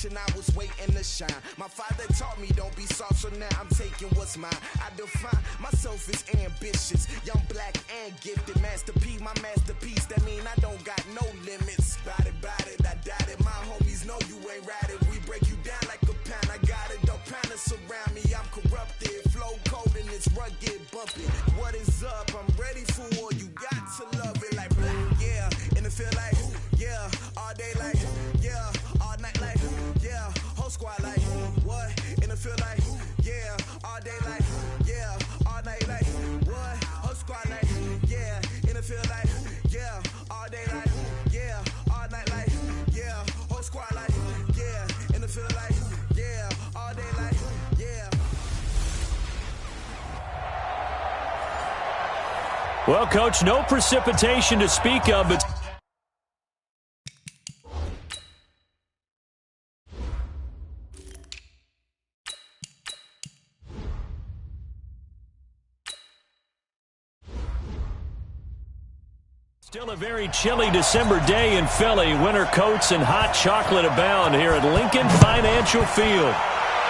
generation, I was waiting to shine. My father taught me don't be soft, so now I'm taking what's mine. I define myself as ambitious, young, black, and gifted. Master P, my masterpiece, that mean I don't got no limits. Bout it, I doubt it. My homies know you ain't ratted. We break you down like a pound. I got it, don't pound to surround me. I'm corrupted, flow cold and it's rugged, bumping. What is up? I'm ready for war. You got to love it like black, yeah. And it feel like, yeah. All day like, yeah. All night like, yeah. Whole squad like, what? And it feel like, yeah. All day like, yeah. All night like, what? Whole squad like, yeah. And it feel like, yeah. All day like, yeah. All night like, yeah. Whole squad like, yeah. And it feel like, yeah. All day like, yeah. Well, Coach, no precipitation to speak of, but still a very chilly December day in Philly. Winter coats and hot chocolate abound here at Lincoln Financial Field.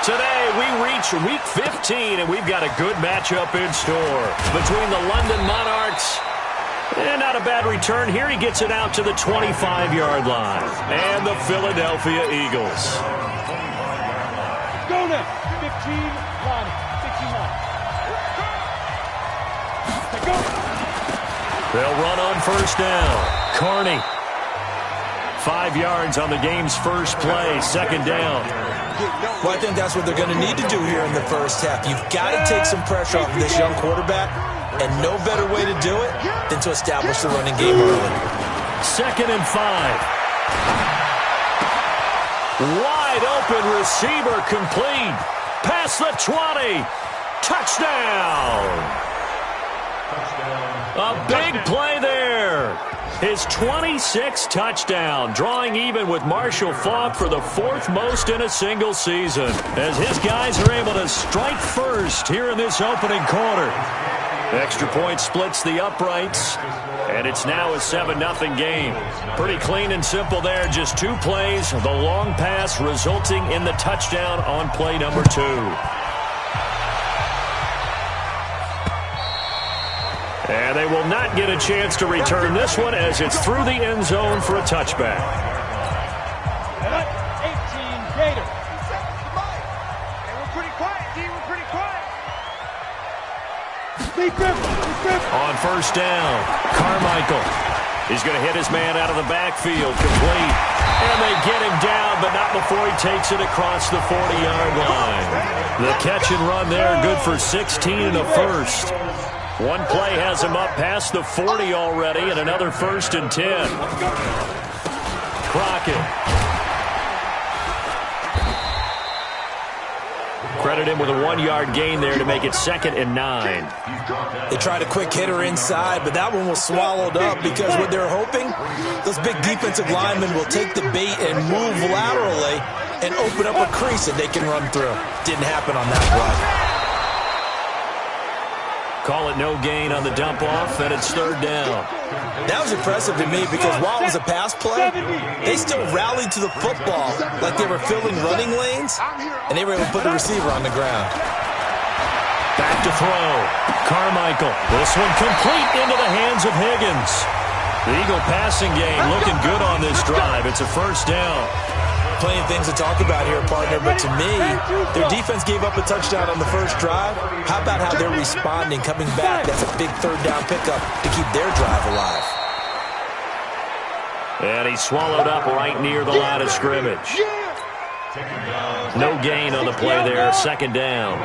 Today, we reach Week 15, and we've got a good matchup in store between the London Monarchs. And not a bad return here. He gets it out to the 25-yard line. And the Philadelphia Eagles. Go now. 15, line. 15 line. Go. They'll run on first down. Carney. 5 yards on the game's first play. Second down. Well, I think that's what they're going to need to do here in the first half. You've got to take some pressure off of this young quarterback, and no better way to do it than to establish the running game early. 2nd and 5. Wide open receiver complete. Past the 20. Touchdown. A big play there. His 26th touchdown, drawing even with Marshall Faulk for the 4th most in a single season, as his guys are able to strike first here in this opening quarter. Extra point splits the uprights, and it's now a 7-0 game. Pretty clean and simple there, just 2 plays, the long pass resulting in the touchdown on play number 2. And they will not get a chance to return this one as it's through the end zone for a touchback. 18 Gators. Hey, we're pretty quiet, D. We're pretty quiet. On first down, Carmichael. He's going to hit his man out of the backfield, complete. And they get him down, but not before he takes it across the 40-yard line. The catch and run there, good for 16 and a first. One play has him up past the 40 already, and another 1st and 10. Crockett. Credit him with a 1-yard gain there to make it 2nd and 9. They tried a quick hitter inside, but that one was swallowed up because what they're hoping, those big defensive linemen will take the bait and move laterally and open up a crease that they can run through. Didn't happen on that play. Call it no gain on the dump-off, and it's 3rd down. That was impressive to me because while it was a pass play, they still rallied to the football like they were filling running lanes, and they were able to put the receiver on the ground. Back to throw. Carmichael. This one complete into the hands of Higgins. The Eagle passing game looking good on this drive. It's a 1st down. Plenty of things to talk about here, partner, but to me, their defense gave up a touchdown on the first drive. How about how they're responding, coming back? That's a big 3rd down pickup to keep their drive alive. And he swallowed up right near the line of scrimmage. No gain on the play there, 2nd down.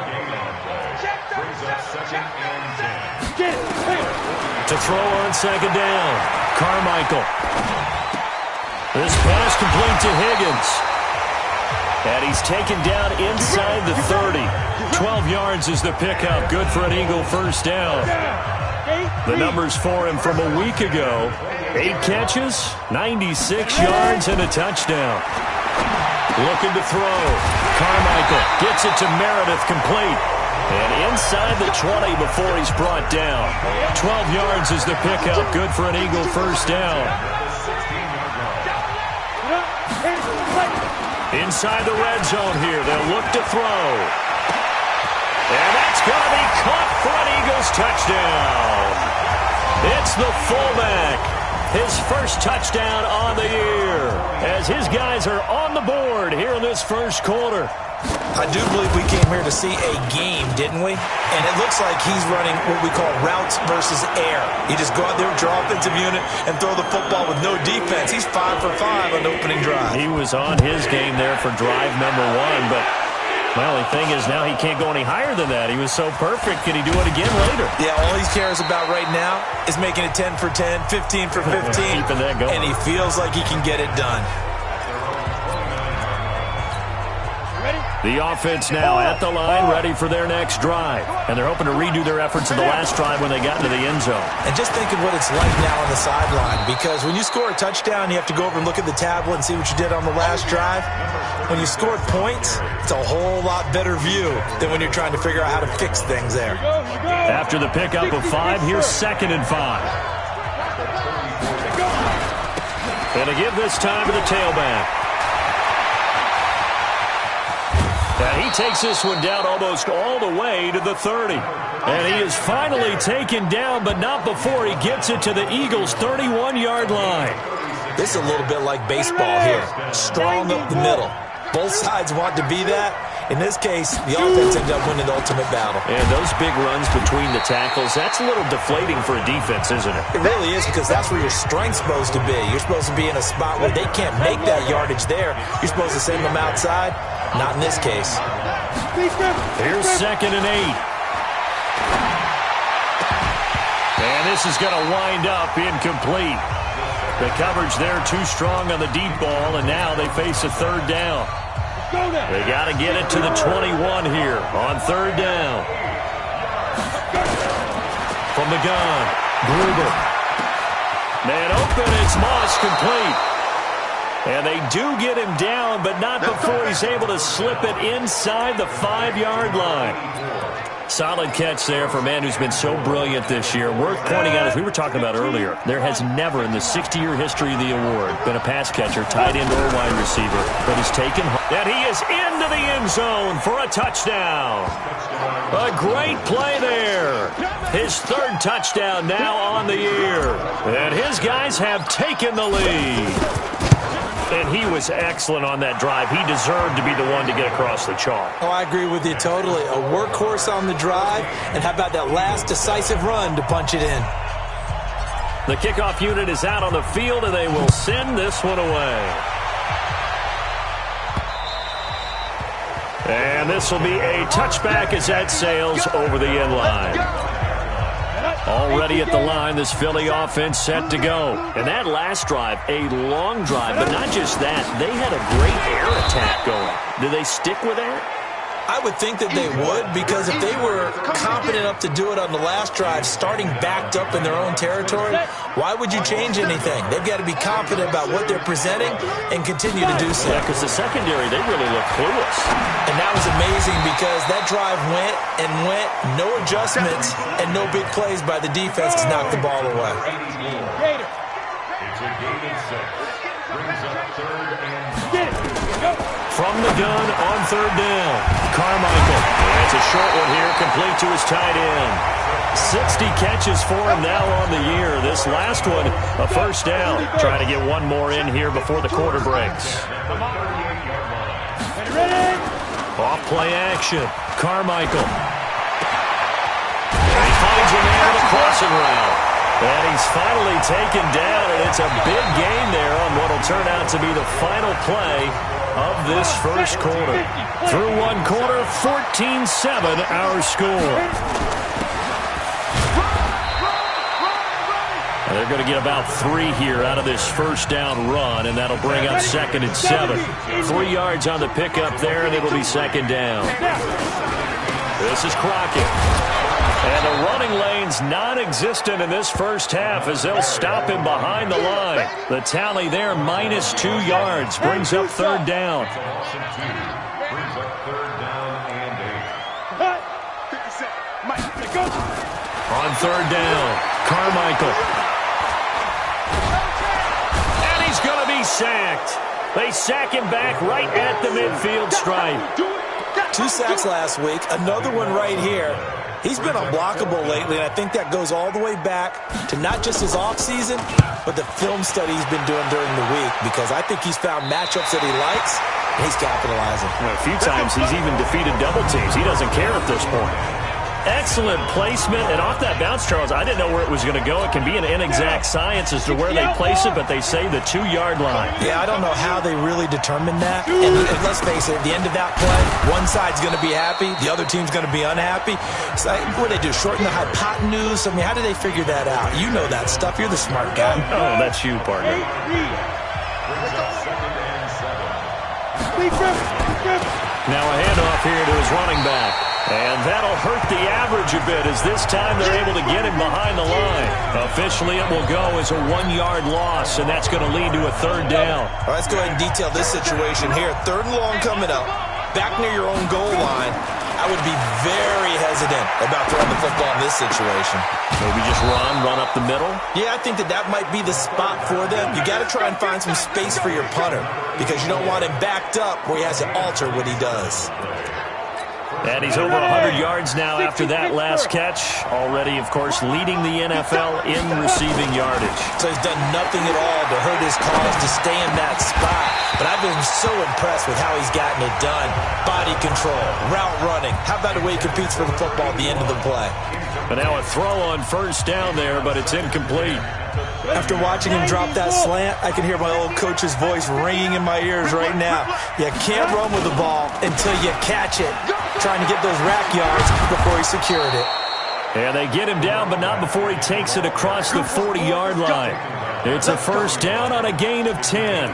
To throw on 2nd down, Carmichael. This pass complete to Higgins. And he's taken down inside the 30. 12 yards is the pickup. Good for an Eagle 1st down. The numbers for him from a week ago. 8 catches, 96 yards, and a touchdown. Looking to throw. Carmichael gets it to Meredith, complete. And inside the 20 before he's brought down. 12 yards is the pickup. Good for an Eagle 1st down. inside the red zone here. They'll look to throw. And that's going to be caught for an Eagles touchdown. It's the fullback. His first touchdown on the year as his guys are on the board here in this first quarter. I do believe we came here to see a game, didn't we? And it looks like he's running what we call routes versus air. You just go out there with your offensive unit and throw the football with no defense. He's 5 for 5 on the opening drive. He was on his game there for drive number 1, but my only thing is now he can't go any higher than that. He was so perfect. Can he do it again later? Yeah, all he cares about right now is making it 10 for 10, 15 for 15. Keeping that going. And he feels like he can get it done. The offense now at the line, ready for their next drive. And they're hoping to redo their efforts of the last drive when they got into the end zone. And just think of what it's like now on the sideline, because when you score a touchdown, you have to go over and look at the tablet and see what you did on the last drive. When you scored points, it's a whole lot better view than when you're trying to figure out how to fix things there. After the pickup of 5, here's 2nd and 5. And to give this time to the tailback. And he takes this one down almost all the way to the 30. And he is finally taken down, but not before he gets it to the Eagles' 31-yard line. This is a little bit like baseball here. Strong up the middle. Both sides want to be that. In this case, the offense ended up winning the ultimate battle. And those big runs between the tackles, that's a little deflating for a defense, isn't it? It really is, because that's where your strength's supposed to be. You're supposed to be in a spot where they can't make that yardage there. You're supposed to send them outside. Not in this case. Here's 2nd and 8. And this is going to wind up incomplete. The coverage there too strong on the deep ball, and now they face a 3rd down. They got to get it to the 21 here on 3rd down. From the gun, Gruber. Man open, it's Moss, complete. And they do get him down, but not before he's able to slip it inside the 5-yard line. Solid catch there for a man who's been so brilliant this year. Worth pointing out, as we were talking about earlier, there has never in the 60-year history of the award been a pass catcher, tight end, or wide receiver that has taken home. And he is into the end zone for a touchdown. A great play there. His 3rd touchdown now on the year. And his guys have taken the lead. And he was excellent on that drive. He deserved to be the one to get across the chalk. Oh, I agree with you totally. A workhorse on the drive, and how about that last decisive run to punch it in? The kickoff unit is out on the field, and they will send this one away. And this will be a touchback as that sails over the end line. Already at the line, this Philly offense set to go. And that last drive, a long drive, but not just that. They had a great air attack going. Do they stick with that? I would think that they would, because if they were confident enough to do it on the last drive, starting backed up in their own territory, why would you change anything? They've got to be confident about what they're presenting and continue to do so. Yeah, because the secondary, they really look clueless. And that was amazing, because that drive went and went, no adjustments, and no big plays by the defense to knock the ball away. It's a game of 6. Brings up 3rd and 6. From the gun on 3rd down, Carmichael. And it's a short one here, complete to his tight end. 60 catches for him now on the year. This last one, a 1st down. Trying to get one more in here before the quarter breaks. Off play action, Carmichael. And he finds a man with a crossing route. And he's finally taken down, and it's a big gain there on what will turn out to be the final play of this first quarter. Through one quarter, 14-7 our score. And they're going to get about 3 here out of this first down run, and that'll bring up 2nd and 7. 3 yards on the pickup there, and it'll be 2nd down. This is Crockett. And the running lane's non-existent in this first half as they'll stop him behind the line. The tally there, -2 yards, brings up 3rd down. Brings up 3rd down and 8. On 3rd down, Carmichael. And he's going to be sacked. They sack him back right at the midfield stripe. 2 sacks last week, another one right here. He's been unblockable lately, and I think that goes all the way back to not just his offseason, but the film study he's been doing during the week, because I think he's found matchups that he likes, and he's capitalizing. Well, a few times he's even defeated double teams. He doesn't care at this point. Excellent placement, and off that bounce, Charles, I didn't know where it was going to go. It can be an inexact science as to where they place it, but they say the 2-yard line. Yeah, I don't know how they really determine that. And let's face it, at the end of that play, one side's going to be happy, the other team's going to be unhappy. It's like, what do they do, shorten the hypotenuse? I mean, how do they figure that out? You know that stuff. You're the smart guy. Oh, that's you, partner. Now a handoff here to his running back. And that'll hurt the average a bit, as this time they're able to get him behind the line. Officially, it will go as a 1-yard loss, and that's going to lead to a 3rd down. All right, let's go ahead and detail this situation here. 3rd and long coming up, back near your own goal line. I would be very hesitant about throwing the football in this situation. Maybe just run up the middle? Yeah, I think that might be the spot for them. You got to try and find some space for your punter, because you don't want him backed up where he has to alter what he does. And he's over 100 yards now after that last catch. Already, of course, leading the NFL in receiving yardage. So he's done nothing at all to hurt his cause to stay in that spot. But I've been so impressed with how he's gotten it done. Body control, route running. How about the way he competes for the football at the end of the play? But now a throw on 1st down there, but it's incomplete. After watching him drop that slant, I can hear my old coach's voice ringing in my ears right now. You can't run with the ball until you catch it. Trying to get those rack yards before he secured it. And they get him down, but not before he takes it across the 40-yard line. It's a 1st down on a gain of 10.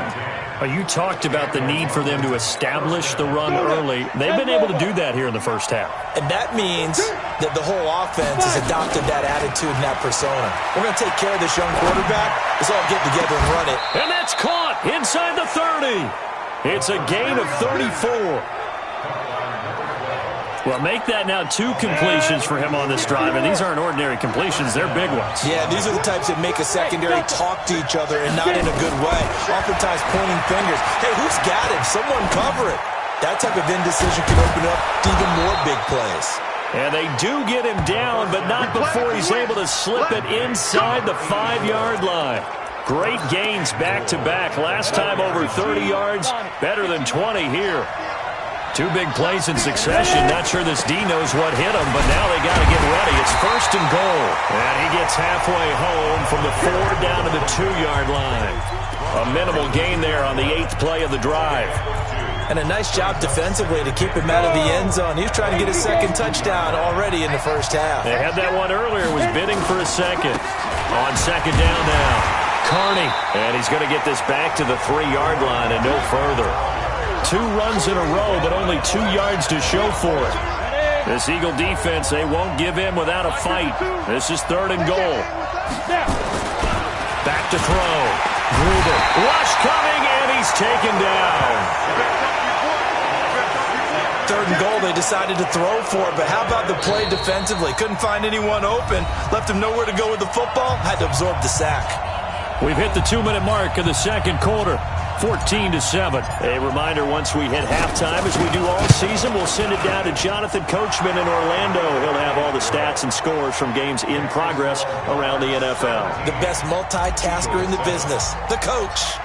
You talked about the need for them to establish the run early. They've been able to do that here in the 1st half. And that means that the whole offense has adopted that attitude and that persona. We're going to take care of this young quarterback. Let's all get together and run it. And that's caught inside the 30. It's a gain of 34. Well, make that now 2 completions for him on this drive, and these aren't ordinary completions. They're big ones. Yeah, these are the types that make a secondary talk to each other, and not in a good way. Oftentimes pointing fingers. Hey, who's got him? Someone cover it. That type of indecision can open up to even more big plays. And they do get him down, but not before he's able to slip it inside the 5-yard line. Great gains back-to-back. Last time over 30 yards, better than 20 here. 2 big plays in succession. Not sure this D knows what hit him, but now they got to get ready. It's 1st and goal. And he gets halfway home from the 4 down to the 2-yard line. A minimal gain there on the 8th play of the drive. And a nice job defensively to keep him out of the end zone. He was trying to get his 2nd touchdown already in the 1st half. They had that one earlier, was bidding for a 2nd. On 2nd down now, Carney. And he's going to get this back to the 3-yard line and no further. 2 runs in a row, but only 2 yards to show for it. This Eagle defense, they won't give in without a fight. This is 3rd and goal. Back to throw. Gruber. Rush coming, and he's taken down. 3rd and goal, they decided to throw for it, but how about the play defensively? Couldn't find anyone open. Left him nowhere to go with the football. Had to absorb the sack. We've hit the 2-minute mark of the 2nd quarter. 14-7. A reminder, once we hit halftime, as we do all season, we'll send it down to Jonathan Coachman in Orlando. He'll have all the stats and scores from games in progress around the NFL. The best multitasker in the business, the coach.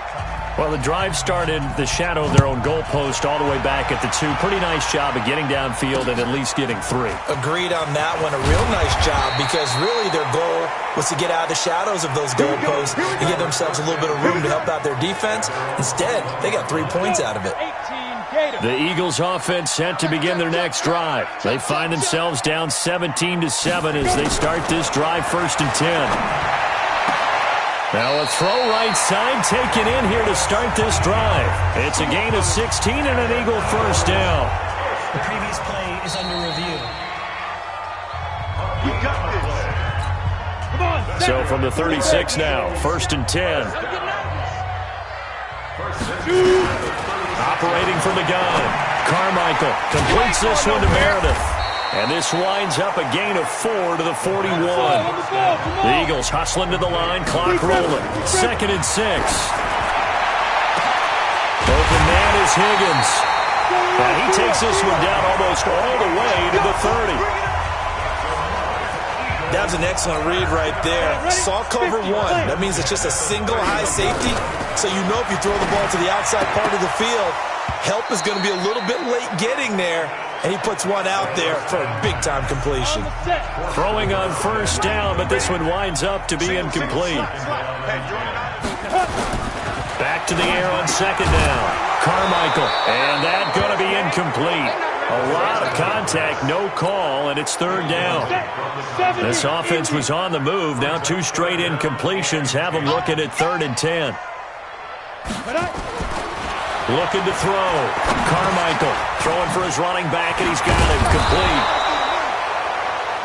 Well, the drive started the shadow of their own goalpost all the way back at the 2. Pretty nice job of getting downfield and at least getting 3. Agreed on that one. A real nice job, because really their goal was to get out of the shadows of those goalposts and give themselves a little bit of room to help out their defense. Instead, they got 3 points out of it. The Eagles offense set to begin their next drive. They find themselves down 17-7 as they start this drive, 1st and 10. Now a throw right side taken in here to start this drive. It's a gain of 16 and an Eagle 1st down. The previous play is under review. You got this. Come on. So from the 36 now, 1st and 10. Operating from the gun. Carmichael completes this one to Meredith. And this winds up a gain of 4 to the 41. The Eagles hustling to the line, clock rolling. 2nd and 6. is Higgins. And he takes this one down almost all the way to the 30. That was an excellent read right there. Saw cover one. That means it's just a single high safety. So you know if you throw the ball to the outside part of the field, help is going to be a little bit late getting there. And he puts one out there for a big-time completion. Throwing on first down, but this one winds up to be incomplete. Back to the air on second down. Carmichael, and that's going to be incomplete. A lot of contact, no call, and it's third down. This offense was on the move. Now 2 straight incompletions have them looking at 3rd and 10. Looking to throw. Carmichael throwing for his running back, and he's got him complete.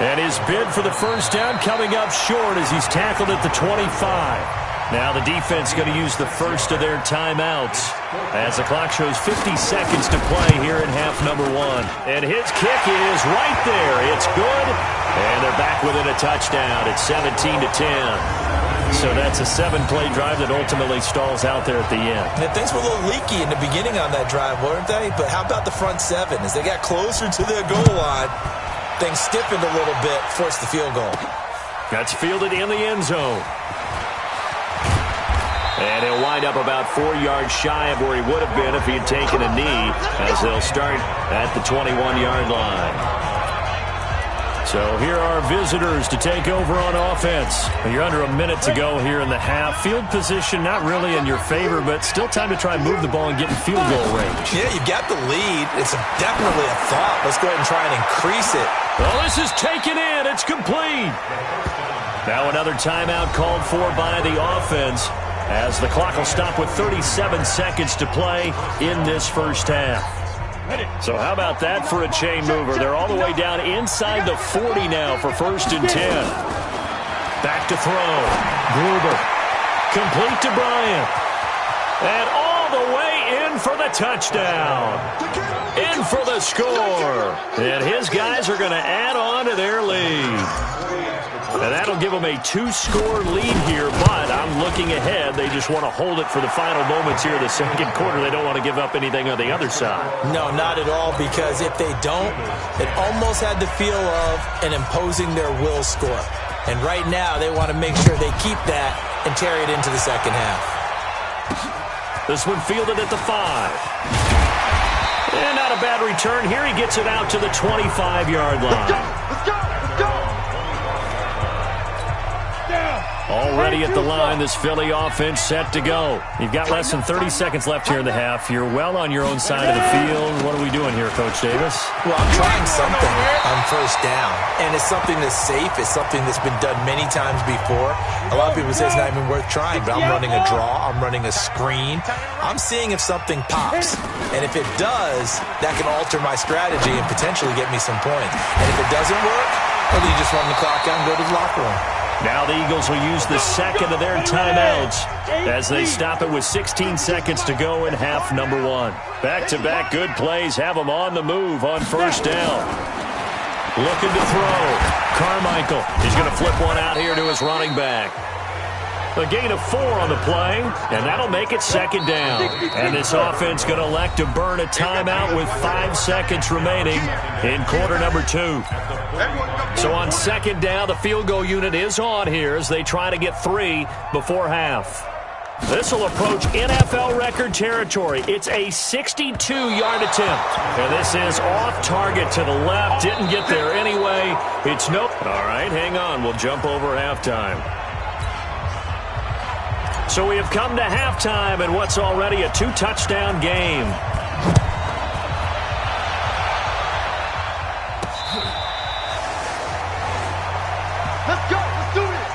And his bid for the first down coming up short as he's tackled at the 25. Now the defense going to use the first of their timeouts as the clock shows 50 seconds to play here in half number 1. And his kick is right there. It's good. And they're back within a touchdown. It's 17-10. So that's a 7-play drive that ultimately stalls out there at the end. And things were a little leaky in the beginning on that drive, weren't they? But how about the front 7? As they got closer to their goal line, things stiffened a little bit, forced the field goal. That's fielded in the end zone. And he'll wind up about 4 yards shy of where he would have been if he had taken a knee, as they'll start at the 21-yard line. So here are visitors to take over on offense. You're under a minute to go here in the half. Field position not really in your favor, but still time to try and move the ball and get in field goal range. Yeah, you've got the lead. It's definitely a thought. Let's go ahead and try and increase it. Well, this is taken in. It's complete. Now another timeout called for by the offense, as the clock will stop with 37 seconds to play in this first half. So how about that for a chain mover? They're all the way down inside the 40 now for 1st and 10. Back to throw. Gruber. Complete to Bryant. And all the way in for the touchdown. In for the score. And his guys are going to add on to their lead. And that'll give them a 2-score lead here, but I'm looking ahead. They just want to hold it for the final moments here of the second quarter. They don't want to give up anything on the other side. No, not at all, because if they don't, it almost had the feel of an imposing their will score. And right now, they want to make sure they keep that and carry it into the second half. This one fielded at the 5. And not a bad return here. He gets it out to the 25-yard line. Let's go! Already at the line, this Philly offense set to go. You've got less than 30 seconds left here in the half. You're well on your own side of the field. What are we doing here, Coach Davis? Well, I'm trying something on first down, and it's something that's safe. It's something that's been done many times before. A lot of people say it's not even worth trying, but I'm running a draw. I'm running a screen. I'm seeing if something pops, and if it does, that can alter my strategy and potentially get me some points. And if it doesn't work, well, then you just run the clock out and go to the locker room. Now the Eagles will use the second of their timeouts as they stop it with 16 seconds to go in half number 1. Back-to-back good plays have them on the move on first down. Looking to throw. Carmichael. He's going to flip one out here to his running back. A gain of 4 on the play, and that'll make it second down. And this offense going to elect to burn a timeout with 5 seconds remaining in quarter number 2. So on second down, the field goal unit is on here as they try to get 3 before half. This will approach NFL record territory. It's a 62-yard attempt. And this is off target to the left. Didn't get there anyway. It's no. All right, hang on. We'll jump over halftime. So we have come to halftime in what's already a 2-touchdown game. Let's go. Let's do this.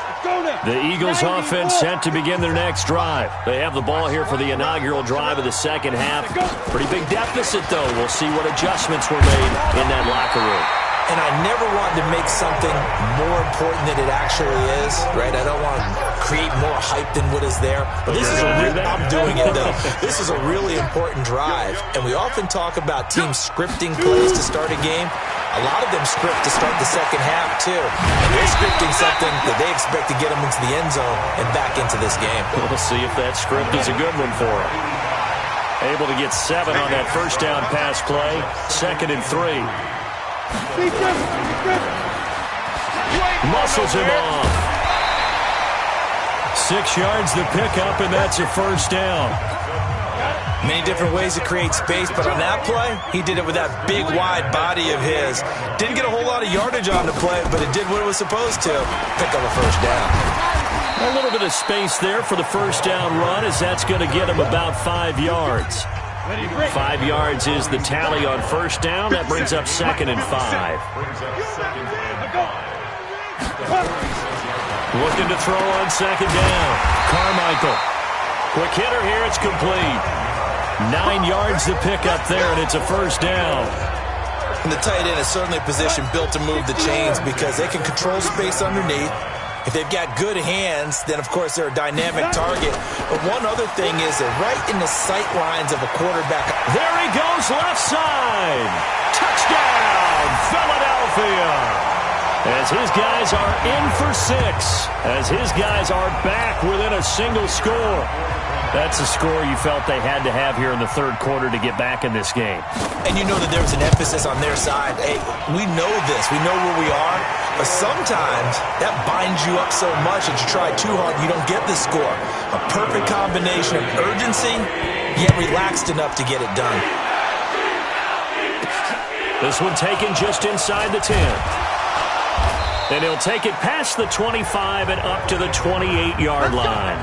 Let's go now. The Eagles offense set to begin their next drive. They have the ball here for the inaugural drive of the second half. Pretty big deficit, though. We'll see what adjustments were made in that locker room. and I never want to make something more important than it actually is, right? I don't want to create more hype than what is there. But this is I'm doing it, though. This is a really important drive, and we often talk about teams scripting plays to start a game. A lot of them script to start the second half, too. And they're scripting something that they expect to get them into the end zone and back into this game. We'll see if that script is a good one for them. Able to get 7 on that first down pass play. 2nd and 3. Muscles him off. 6 yards the pickup, and that's a first down. Many different ways to create space, but on that play, he did it with that big, wide body of his. Didn't get a whole lot of yardage on the play, but it did what it was supposed to. Pick up a first down. A little bit of space there for the first down run, as that's going to get him about 5 yards. 5 yards is the tally on first down. That brings up 2nd and 5. Looking to throw on 2nd down. Carmichael. Quick hitter here. It's complete. 9 yards to pick up there, and it's a first down. And the tight end is certainly a position built to move the chains because they can control space underneath. If they've got good hands, then, of course, they're a dynamic target. But one other thing is they're right in the sight lines of a quarterback. There he goes, left side. Touchdown, Philadelphia. As his guys are in for 6. As his guys are back within a single score. That's a score you felt they had to have here in the third quarter to get back in this game. And you know that there was an emphasis on their side. Hey, we know this. We know where we are. But sometimes that binds you up so much that you try too hard and you don't get the score. A perfect combination of urgency, yet relaxed enough to get it done. This one taken just inside the 10. And he'll take it past the 25 and up to the 28-yard line.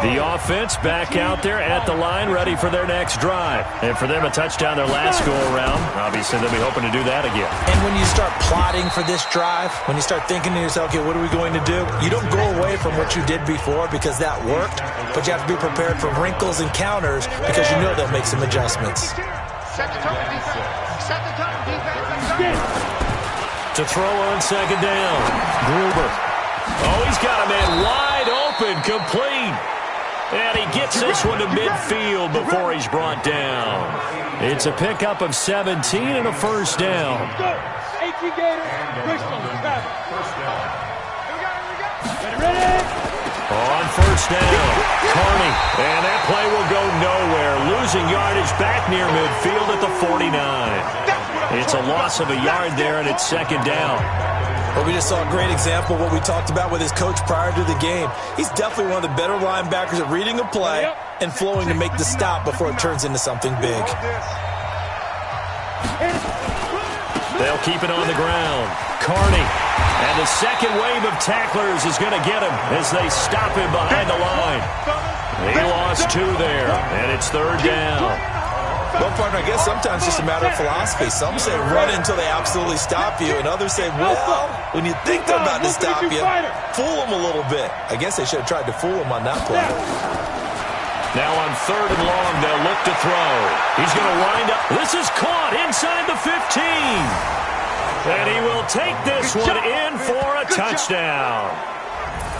The offense back out there at the line, ready for their next drive. And for them, a touchdown their last go-around. Obviously, they'll be hoping to do that again. And when you start plotting for this drive, when you start thinking to yourself, okay, what are we going to do? You don't go away from what you did before because that worked, but you have to be prepared for wrinkles and counters because you know they'll make some adjustments. Set the tone, defense. Set the tone, defense. To throw on 2nd down, Gruber. Oh, he's got a man wide open, complete. And he gets this one to midfield before he's brought down. It's a pickup of 17 and a first down. On first down, Carney. And that play will go nowhere. Losing yardage back near midfield at the 49. It's a loss of a yard there, and it's 2nd down. But we just saw a great example of what we talked about with his coach prior to the game. He's definitely one of the better linebackers at reading a play and flowing to make the stop before it turns into something big. They'll keep it on the ground. Carney. And the second wave of tacklers is going to get him as they stop him behind the line. He lost 2 there, and it's 3rd down. Well, partner, I guess sometimes it's just a matter of philosophy. Some say run until they absolutely stop you, and others say, well, when you think they're about to stop you, fool them a little bit. I guess they should have tried to fool them on that play. Now on 3rd and long, they'll look to throw. He's going to wind up. This is caught inside the 15. And he will take this one in for a touchdown.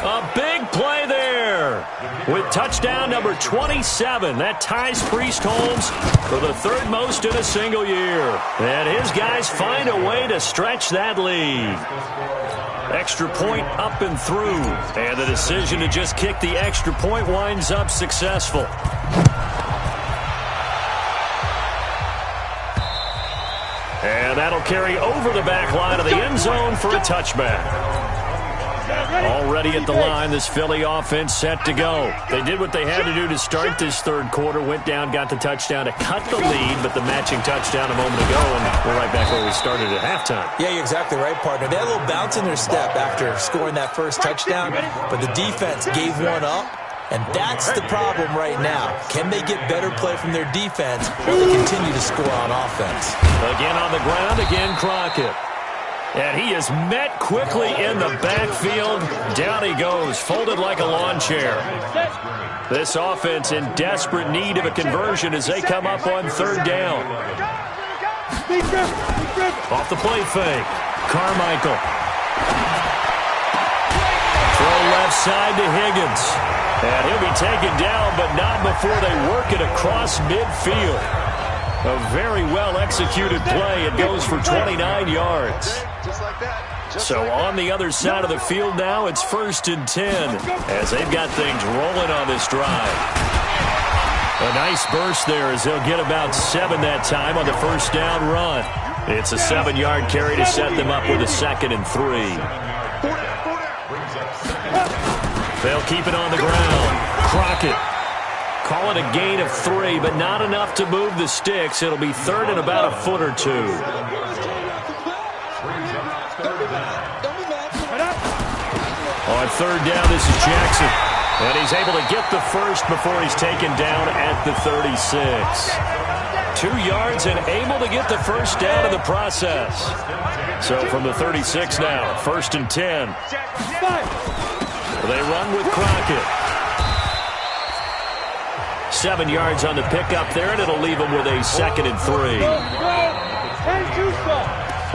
A big play there with touchdown number 27. That ties Priest Holmes for the 3rd most in a single year. And his guys find a way to stretch that lead. Extra point up and through. And the decision to just kick the extra point winds up successful. And that'll carry over the back line of the end zone for a touchback. Already at the line, this Philly offense set to go. They did what they had to do to start this third quarter, went down, got the touchdown to cut the lead, but the matching touchdown a moment ago, and we're right back where we started at halftime. Yeah, you're exactly right, partner. They had a little bounce in their step after scoring that first touchdown, but the defense gave one up, and that's the problem right now. Can they get better play from their defense or they continue to score on offense? Again on the ground, again Crockett. And he is met quickly in the backfield. Down he goes, folded like a lawn chair. This offense in desperate need of a conversion as they come up on 3rd down. Off the play fake. Carmichael. Throw left side to Higgins. And he'll be taken down, but not before they work it across midfield. A very well-executed play. It goes for 29 yards. Just like that. So on the other side of the field now, it's 1st and 10 as they've got things rolling on this drive. A nice burst there as they'll get about 7 that time on the first down run. It's a 7-yard carry to set them up with a 2nd and 3. They'll keep it on the ground. Crockett. Call it a gain of 3, but not enough to move the sticks. It'll be 3rd and about a foot or 2. On 3rd down, this is Jackson. And he's able to get the first before he's taken down at the 36. 2 yards and able to get the first down in the process. So from the 36 now, 1st and 10. They run with Crockett. 7 yards on the pickup there, and it'll leave them with a 2nd and 3.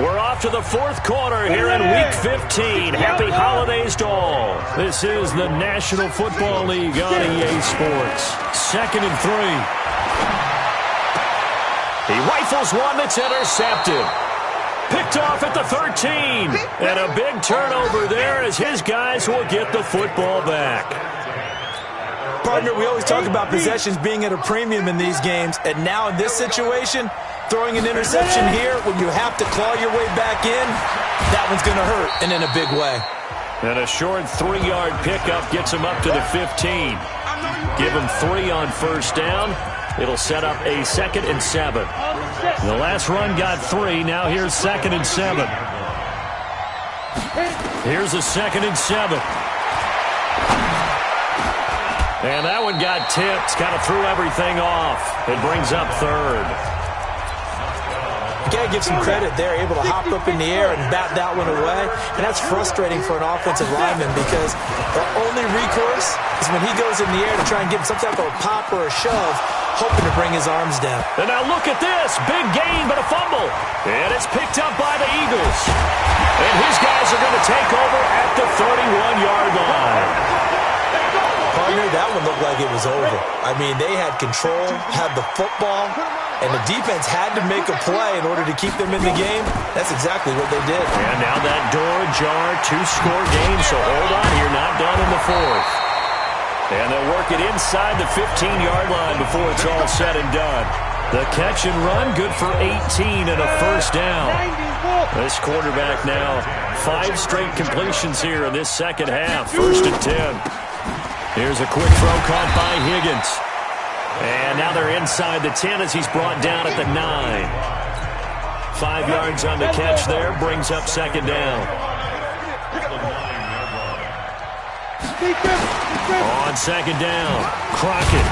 We're off to the 4th quarter here in Week 15. Happy holidays to all. This is the National Football League on EA Sports. 2nd and 3. He rifles one that's intercepted. Picked off at the 13. And a big turnover there as his guys will get the football back. Partner, we always talk about possessions being at a premium in these games, and now in this situation, throwing an interception here when you have to claw your way back in, that one's going to hurt, and in a big way. And a short 3-yard pickup gets him up to the 15. Give him 3 on first down. It'll set up a 2nd and 7. The last run got 3. Now here's 2nd and 7. Here's a 2nd and 7. And that one got tipped. Kind of threw everything off. It brings up 3rd. You got to give some credit there, able to hop up in the air and bat that one away. And that's frustrating for an offensive lineman because the only recourse is when he goes in the air to try and give some type of a pop or a shove, hoping to bring his arms down. And now look at this. Big gain, but a fumble. And it's picked up by the Eagles. And his guys are going to take over at the 31-yard line. Partner, that one looked like it was over. I mean, they had control, had the football, and the defense had to make a play in order to keep them in the game. That's exactly what they did. And now that door ajar, 2-score game, so hold on here, not done in the 4th. And they'll work it inside the 15-yard line before it's all said and done. The catch and run, good for 18 and a first down. This quarterback now, 5 straight completions here in this second half, 1st and 10. Here's a quick throw caught by Higgins. And now they're inside the 10 as he's brought down at the 9. 5 yards on the catch there, brings up 2nd down. On 2nd down, Crockett.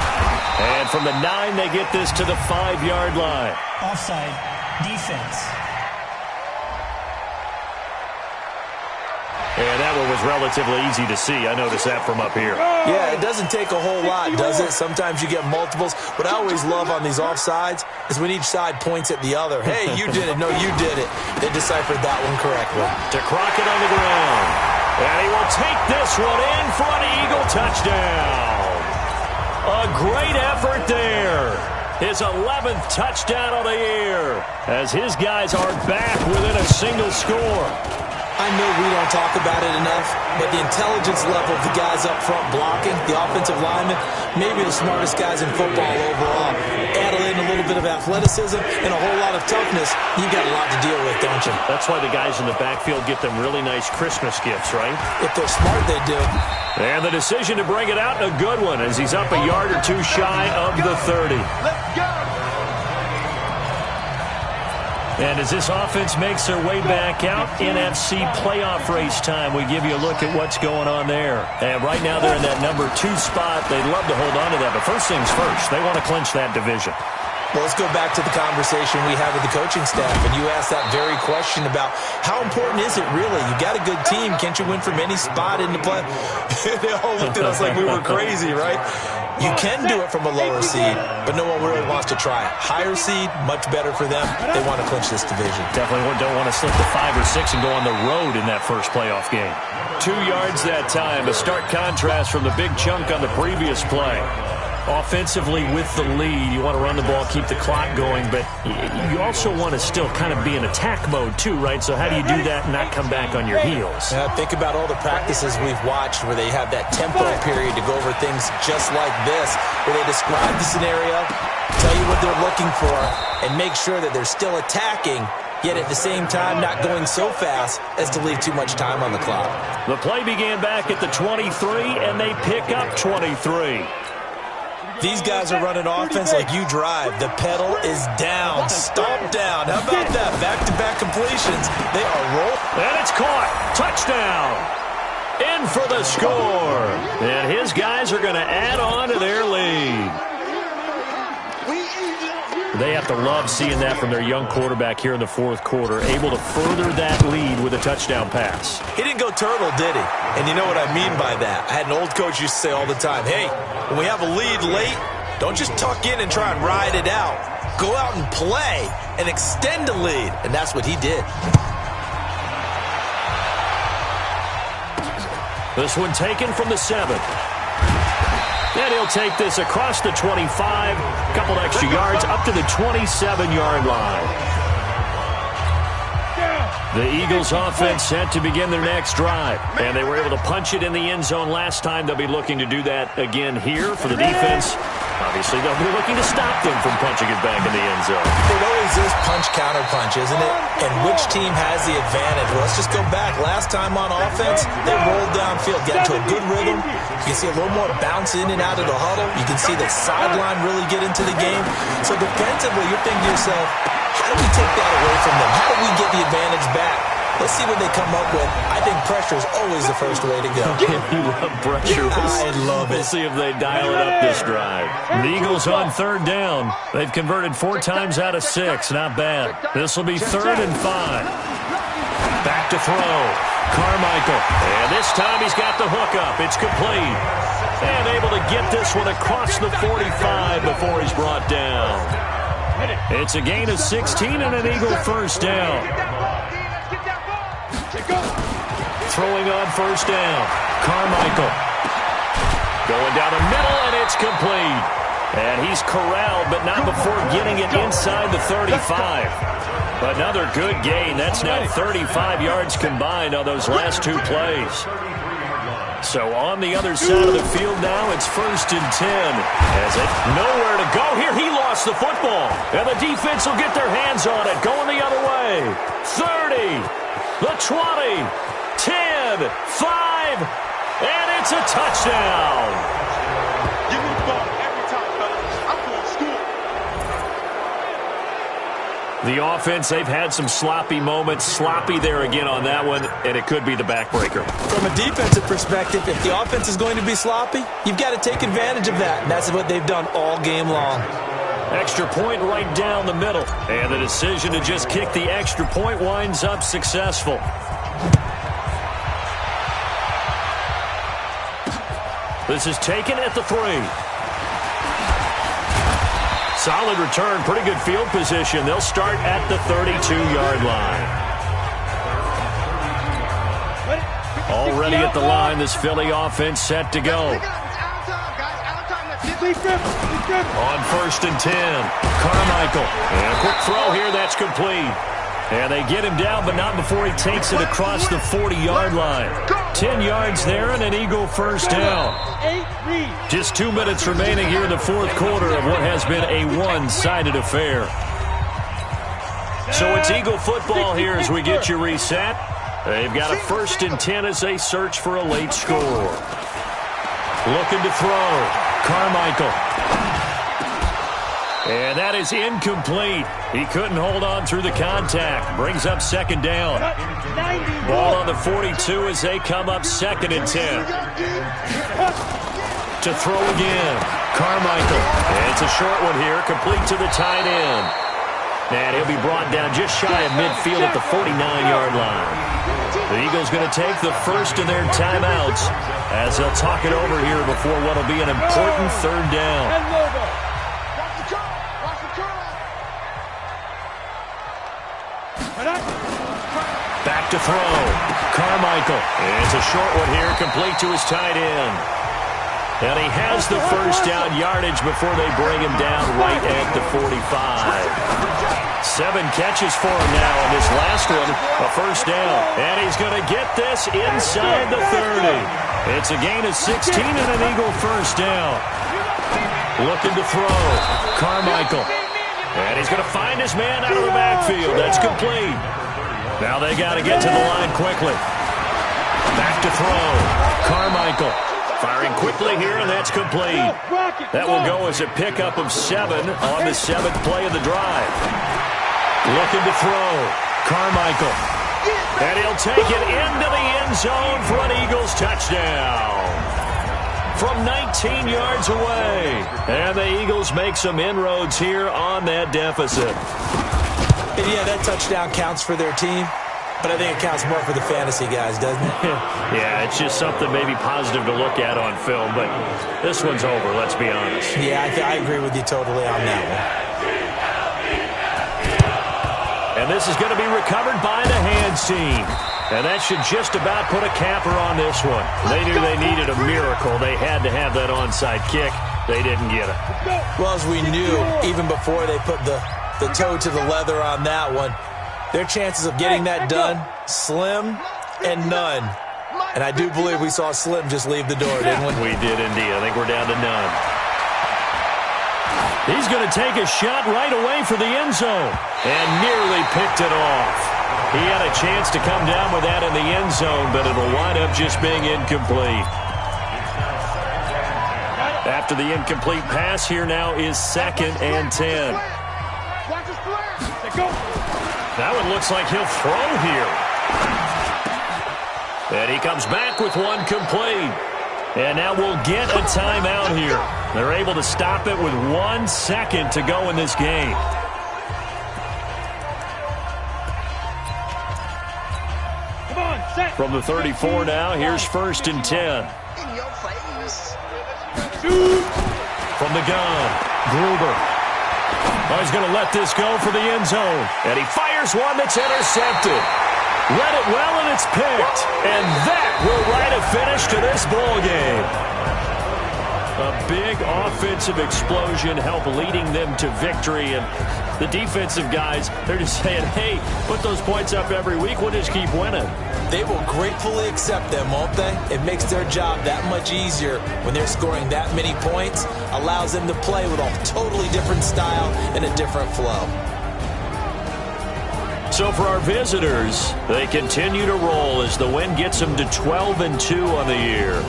And from the 9, they get this to the 5-yard line. Offside, defense. And that one was relatively easy to see. I noticed that from up here. Yeah, it doesn't take a whole lot, does it? Sometimes you get multiples. What I always love on these offsides is when each side points at the other. Hey, you did it. No, you did it. They deciphered that one correctly. To Crockett on the ground. And he will take this one in for an Eagle touchdown. A great effort there. His 11th touchdown of the year as his guys are back within a single score. I know we don't talk about it enough, but the intelligence level of the guys up front blocking, the offensive linemen, maybe the smartest guys in football overall. Add in a little bit of athleticism and a whole lot of toughness, you got a lot to deal with, don't you? That's why the guys in the backfield get them really nice Christmas gifts, right? If they're smart, they do. And the decision to bring it out, a good one, as he's up a yard or 2 shy of the 30. Let's go. And as this offense makes their way back out, NFC playoff race time, we give you a look at what's going on there. And right now they're in that number 2 spot. They'd love to hold on to that, but first things first, they want to clinch that division. Well, let's go back to the conversation we had with the coaching staff, and you asked that very question about how important is it really? You got a good team. Can't you win from any spot in the play? They all looked at us like we were crazy, right? You can do it from a lower seed, but no one really wants to try it. Higher seed, much better for them. They want to clinch this division. Definitely don't want to slip to 5 or 6 and go on the road in that first playoff game. 2 yards that time, a stark contrast from the big chunk on the previous play. Offensively with the lead, you want to run the ball, keep the clock going, but you also want to still kind of be in attack mode too, right? So how do you do that and not come back on your heels? Think about all the practices we've watched where they have that tempo period to go over things just like this, where they describe the scenario, tell you what they're looking for, and make sure that they're still attacking, yet at the same time not going so fast as to leave too much time on the clock. The play began back at the 23, and they pick up 23. These guys are running offense like you drive. The pedal is down, stomped down. How about that? Back-to-back completions. They are rolling. And it's caught. Touchdown. In for the score. And his guys are going to add on to their lead. They have to love seeing that from their young quarterback here in the fourth quarter, able to further that lead with a touchdown pass. He didn't go turtle, did he? And you know what I mean by that. I had an old coach used to say all the time, hey, when we have a lead late, don't just tuck in and try and ride it out. Go out and play and extend the lead. And that's what he did. This one taken from the 7. And he'll take this across the 25, a couple extra yards, up to the 27-yard line. The Eagles offense set to begin their next drive. And they were able to punch it in the end zone last time. They'll be looking to do that again here for the defense. Obviously, they'll be looking to stop them from punching it back in the end zone. It always is punch-counter-punch, isn't it? And which team has the advantage? Well, let's just go back. Last time on offense, they rolled downfield, get into a good rhythm. You can see a little more bounce in and out of the huddle. You can see the sideline really get into the game. So defensively, you're thinking to yourself, how do we take that away from them? How do we get the advantage back? Let's see what they come up with. I think pressure is always the first way to go. You love pressure. I love it. We'll see if they dial it up this drive. The Eagles on third down. They've converted 4 times out of 6. Not bad. This will be 3rd and 5. Back to throw. Carmichael. And this time he's got the hook up. It's complete. And able to get this one across the 45 before he's brought down. It's a gain of 16 and an Eagle first down. Throwing on first down. Carmichael. Going down the middle, and it's complete. And he's corralled, but not before getting it inside the 35. Another good gain. That's now 35 yards combined on those last 2 plays. So on the other side of the field now, it's 1st and 10. As it nowhere to go here, he lost the football. And the defense will get their hands on it, going the other way. 30, the 20, 10, 5, and it's a touchdown. Give me the ball every time, fellas. I'm going to school. The offense, they've had some sloppy moments. Sloppy there again on that one, and it could be the backbreaker. From a defensive perspective, if the offense is going to be sloppy, you've got to take advantage of that, and that's what they've done all game long. Extra point right down the middle. And the decision to just kick the extra point winds up successful. This is taken at the 3. Solid return, pretty good field position. They'll start at the 32-yard line. Already at the line, this Philly offense set to go. On 1st and 10, Carmichael. And a quick throw here, that's complete. And they get him down, but not before he takes it across the 40-yard line. 10 yards there and an Eagle first down. Just 2 minutes remaining here in the fourth quarter of what has been a one-sided affair. So it's Eagle football here as we get you reset. They've got a 1st and 10 as they search for a late score. Looking to throw. Carmichael. And that is incomplete. He couldn't hold on through the contact. Brings up 2nd down. Ball on the 42 as they come up 2nd and 10. To throw again. Carmichael. And it's a short one here, complete to the tight end. And he'll be brought down just shy of midfield at the 49-yard line. The Eagles going to take the first of their timeouts as they'll talk it over here before what will be an important third down. Back to throw. Carmichael. It's a short one here, complete to his tight end. And he has the first down yardage before they bring him down right at the 45. 7 catches for him now, and this last one, a first down. And he's going to get this inside the 30. It's a gain of 16 and an Eagle first down. Looking to throw. Carmichael. And he's going to find his man out of the backfield. That's complete. Now they got to get to the line quickly. Back to throw. Carmichael. Firing quickly here, and that's complete. That will go as a pickup of 7 on the 7th play of the drive. Looking to throw. Carmichael. And he'll take it into the end zone for an Eagles touchdown. From 19 yards away. And the Eagles make some inroads here on that deficit. And yeah, that touchdown counts for their team. But I think it counts more for the fantasy guys, doesn't it? Yeah, it's just something maybe positive to look at on film, but this one's over, let's be honest. Yeah, I agree with you totally on that one. And this is going to be recovered by the hands team. And that should just about put a capper on this one. They knew they needed a miracle. They had to have that onside kick. They didn't get it. Well, as we knew, even before they put the toe to the leather on that one, their chances of getting that done, slim and none. And I do believe we saw Slim just leave the door, didn't we? We did indeed. I think we're down to none. He's going to take a shot right away for the end zone. And nearly picked it off. He had a chance to come down with that in the end zone, but it'll wind up just being incomplete. After the incomplete pass, here now is 2nd and 10. That one looks like he'll throw here. And he comes back with one complete. And now we'll get a timeout here. They're able to stop it with 1 second to go in this game. From the 34 now, here's 1st and 10. From the gun, Gruber. Oh, he's going to let this go for the end zone. And he fires one that's intercepted. Read it well, and it's picked. And that will write a finish to this ball game. A big offensive explosion helped leading them to victory. And the defensive guys, they're just saying, hey, put those points up every week. We'll just keep winning. They will gratefully accept them, won't they? It makes their job that much easier when they're scoring that many points. Allows them to play with a totally different style and a different flow. So for our visitors, they continue to roll as the win gets them to 12-2 on the year.